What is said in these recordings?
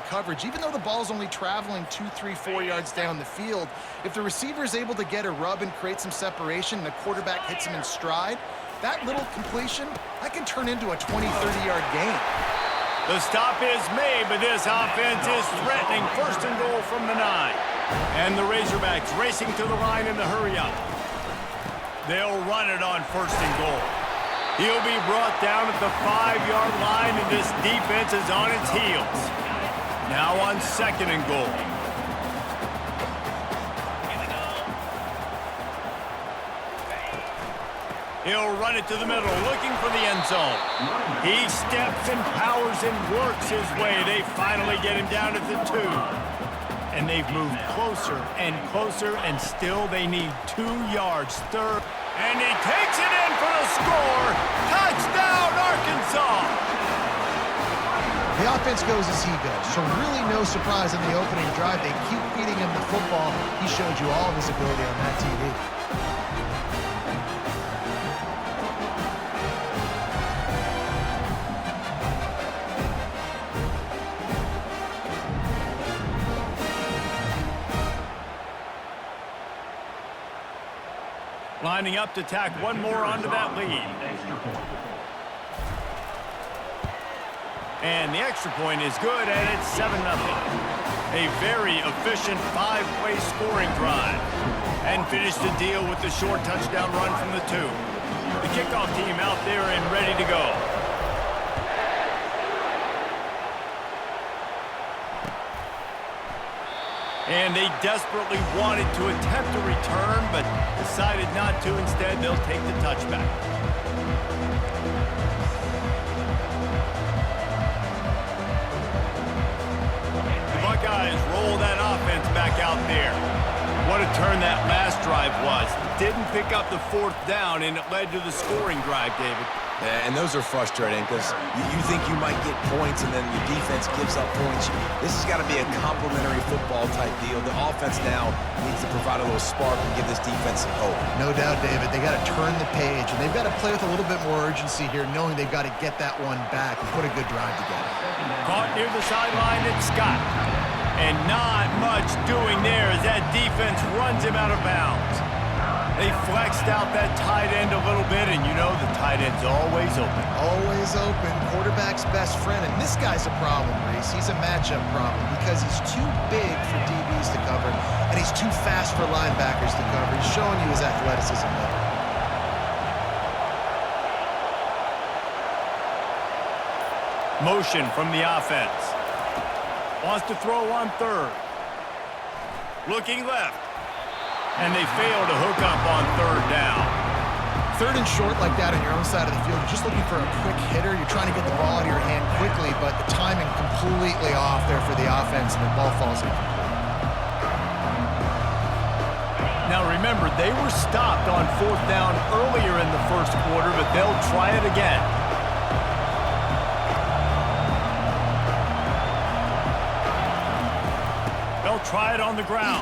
coverage, even though the ball's only traveling 2, 3, 4 yards down the field. If the receiver is able to get a rub and create some separation and the quarterback hits him in stride, that little completion, that can turn into a 20, 30-yard gain. The stop is made, but this offense is threatening. First and goal from the 9. And the Razorbacks racing to the line in the hurry-up. They'll run it on first and goal. He'll be brought down at the 5-yard line, and this defense is on its heels. Now on second and goal. He'll run it to the middle, looking for the end zone. He steps and powers and works his way. They finally get him down at the 2. And they've moved closer and closer, and still they need 2 yards. Third. And he takes it in for the score. Touchdown, Arkansas! The offense goes as he goes, so really no surprise in the opening drive. They keep feeding him the football. He showed you all of his ability on that TV. Lining up to tack one more onto that lead. And the extra point is good, and it's 7-0. A very efficient 5-play scoring drive. And finished the deal with the short touchdown run from the 2. The kickoff team out there and ready to go. And they desperately wanted to attempt a return, but decided not to. Instead, they'll take the touchback. The Buckeyes roll that offense back out there. What a turn that last drive was. Didn't pick up the 4th down, and it led to the scoring drive, David. Yeah, and those are frustrating because you think you might get points and then your defense gives up points. This has got to be a complementary football type deal. The offense now needs to provide a little spark and give this defense some hope. No doubt, David. They got to turn the page, and they've got to play with a little bit more urgency here, knowing they've got to get that one back and put a good drive together. Caught near the sideline, it's Scott. And not much doing there as that defense runs him out of bounds. They flexed out that tight end a little bit, and you know the tight end's always open. Always open. Quarterback's best friend. And this guy's a problem, Reese. He's a matchup problem because he's too big for DBs to cover, and he's too fast for linebackers to cover. He's showing you his athleticism level. Motion from the offense. Wants to throw on third. Looking left. And they fail to hook up on 3rd down. 3rd and short like that on your own side of the field, you're just looking for a quick hitter. You're trying to get the ball out of your hand quickly, but the timing completely off there for the offense, and the ball falls in. Now remember, they were stopped on 4th down earlier in the 1st quarter, but they'll try it again. They'll try it on the ground.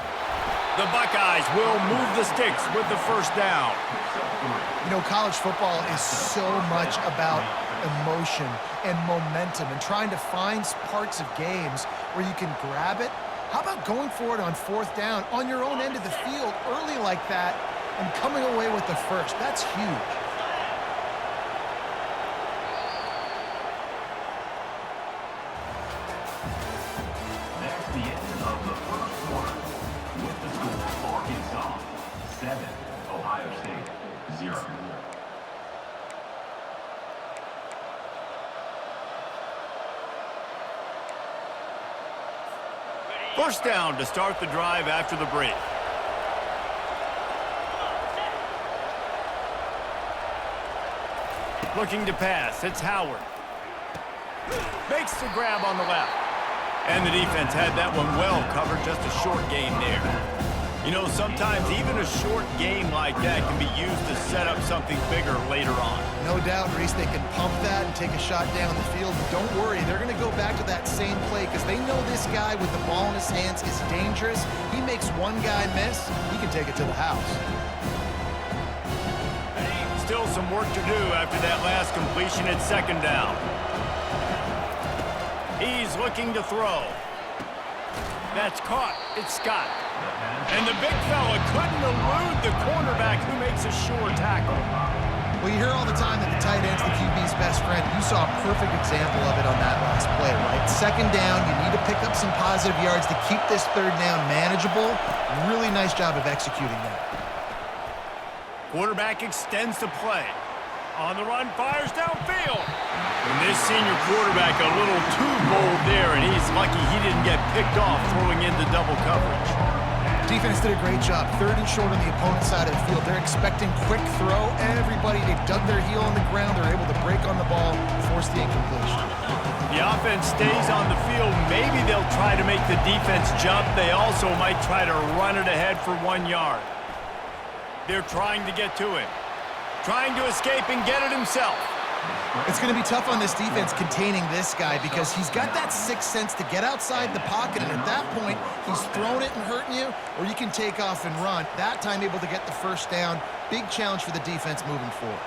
The Buckeyes will move the sticks with the 1st down. You know, college football is so much about emotion and momentum and trying to find parts of games where you can grab it. How about going for it on 4th down on your own end of the field early like that and coming away with the 1st? That's huge. That's the end of the 1st quarter. With the score, Arkansas 7, Ohio State 0. First down to start the drive after the break. Looking to pass, it's Howard. Makes the grab on the left. And the defense had that one well covered, just a short gain there. You know, sometimes even a short game like that can be used to set up something bigger later on. No doubt, Reese, they can pump that and take a shot down the field. But don't worry, they're going to go back to that same play because they know this guy with the ball in his hands is dangerous. He makes one guy miss, he can take it to the house. Still some work to do after that last completion at 2nd down. He's looking to throw. That's caught. It's Scott. And the big fella couldn't elude the cornerback who makes a sure tackle. Well, you hear all the time that the tight end's the QB's best friend. You saw a perfect example of it on that last play, right? Second down, you need to pick up some positive yards to keep this third down manageable. Really nice job of executing that. Quarterback extends the play. On the run, fires downfield. And this senior quarterback a little too bold there, and he's lucky he didn't get picked off throwing into double coverage. Defense did a great job. Third and short on the opponent's side of the field. They're expecting quick throw. Everybody, they dug their heel on the ground. They're able to break on the ball, force the incompletion. The offense stays on the field. Maybe they'll try to make the defense jump. They also might try to run it ahead for 1 yard. They're trying to get to it. Trying to escape and get it himself. It's going to be tough on this defense containing this guy because he's got that sixth sense to get outside the pocket, and at that point, he's throwing it and hurting you, or you can take off and run. That time able to get the first down. Big challenge for the defense moving forward.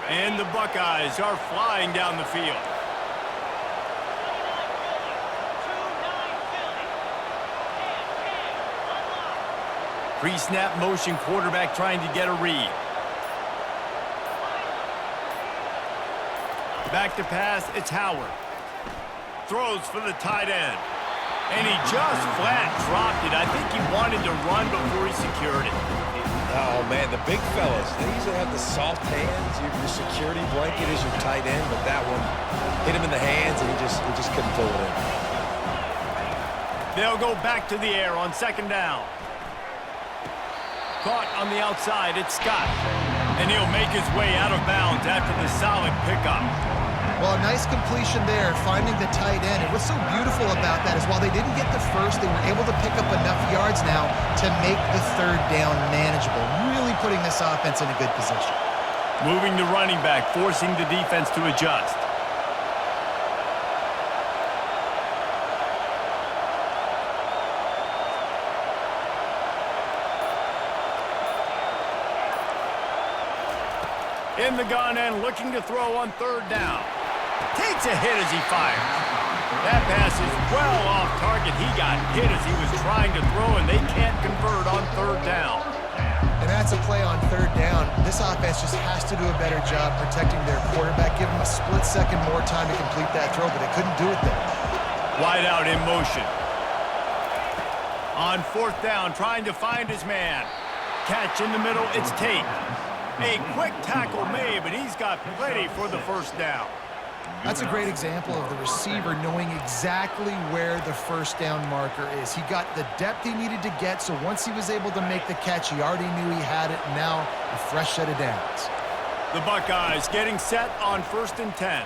And the Buckeyes are flying down the field. Pre-snap motion quarterback trying to get a read. Back to pass, it's Howard. Throws for the tight end. And he just flat dropped it. I think he wanted to run before he secured it. Oh, man, the big fellas, they usually have the soft hands. Your security blanket is your tight end, but that one hit him in the hands, and he just couldn't pull it in. They'll go back to the air on second down. Caught on the outside, it's Scott. And he'll make his way out of bounds after the solid pickup. Well, a nice completion there, finding the tight end. And what's so beautiful about that is while they didn't get the first, they were able to pick up enough yards now to make the third down manageable, really putting this offense in a good position. Moving the running back, forcing the defense to adjust. In the gun and looking to throw on third down. Takes a hit as he fires. That pass is well off target. He got hit as he was trying to throw, and they can't convert on third down. And that's a play on third down. This offense just has to do a better job protecting their quarterback. Give him a split second more time to complete that throw, but they couldn't do it there. Wide out in motion. On fourth down, trying to find his man. Catch in the middle, it's Tate. A quick tackle made, but he's got plenty for the first down. That's a great example of the receiver knowing exactly where the first down marker is. He got the depth he needed to get, so once he was able to make the catch, he already knew he had it, and now a fresh set of downs. The Buckeyes getting set on 1st and 10.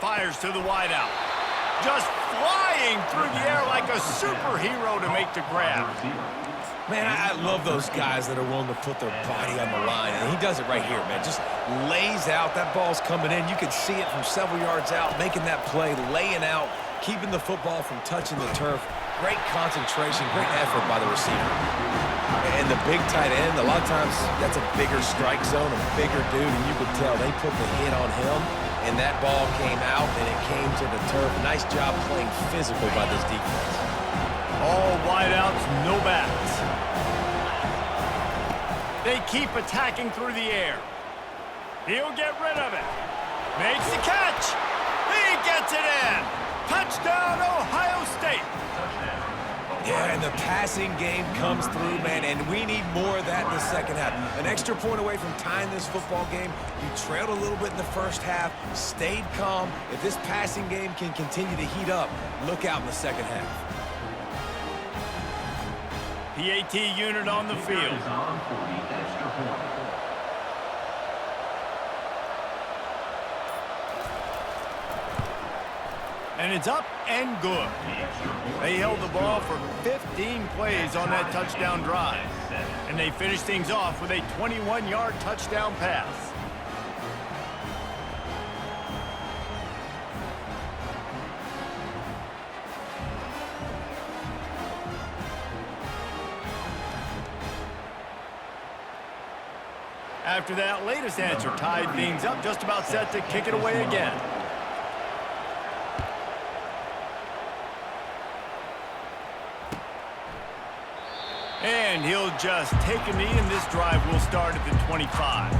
Fires to the wideout. Just flying through the air like a superhero to make the grab. Man, I love those guys that are willing to put their body on the line, and he does it right here, man. Just lays out. That ball's coming in. You can see it from several yards out, making that play, laying out, keeping the football from touching the turf. Great concentration, great effort by the receiver. And the big tight end, a lot of times that's a bigger strike zone, a bigger dude, and you could tell they put the hit on him, and that ball came out, and it came to the turf. Nice job playing physical by this defense. All wideouts, no backs. They keep attacking through the air. He'll get rid of it. Makes the catch. He gets it in. Touchdown, Ohio State. Yeah, and the passing game comes through, man, and we need more of that in the second half. An extra point away from tying this football game. You trailed a little bit in the first half, stayed calm. If this passing game can continue to heat up, look out in the second half. PAT unit on the field. And it's up and good. They held the ball for 15 plays on that touchdown drive. And they finished things off with a 21-yard touchdown pass. After that latest answer tied things up, just about set to kick it away again. And he'll just take a knee, and this drive will start at the 25.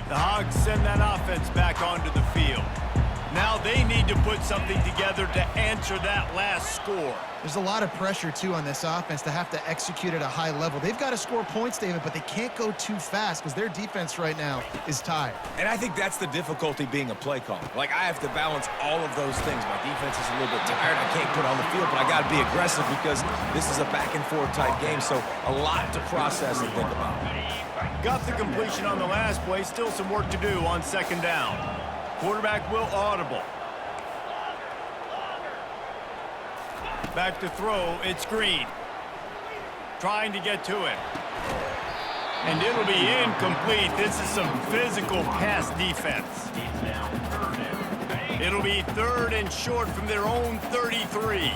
The Hogs send that offense back onto the field. Now they need to put something together to answer that last score. There's a lot of pressure, too, on this offense to have to execute at a high level. They've got to score points, David, but they can't go too fast because their defense right now is tired. And I think that's the difficulty being a play caller. Like, I have to balance all of those things. My defense is a little bit tired. I can't put on the field, but I got to be aggressive because this is a back-and-forth type game, so a lot to process and think about. Got the completion on the last play. Still some work to do on second down. Quarterback will audible. Back to throw, it's Green. Trying to get to it. And it'll be incomplete. This is some physical pass defense. It'll be 3rd and short from their own 33.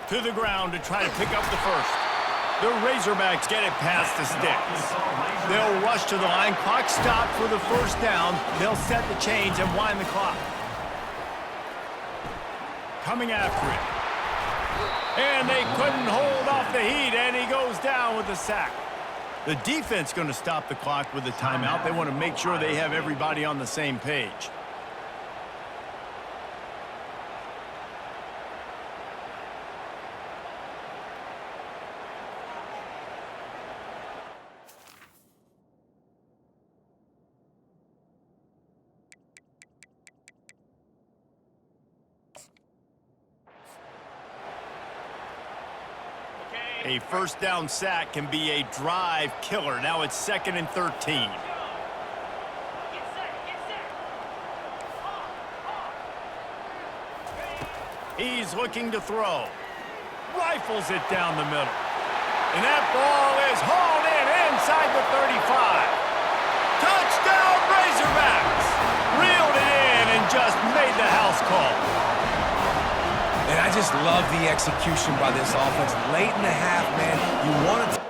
To the ground to try to pick up the first. The Razorbacks get it past the sticks. They'll rush to the line. Clock stopped for the first down. They'll set the chains and wind the clock. Coming after it. And they couldn't hold off the heat, and he goes down with a sack. The defense going to stop the clock with a timeout. They want to make sure they have everybody on the same page. A first down sack can be a drive killer. Now it's 2nd and 13. He's looking to throw. Rifles it down the middle. And that ball is hauled in inside the 35. Touchdown Razorbacks! Reeled it in and just made the house call. And I just love the execution by this offense. Late in the half, man, you want to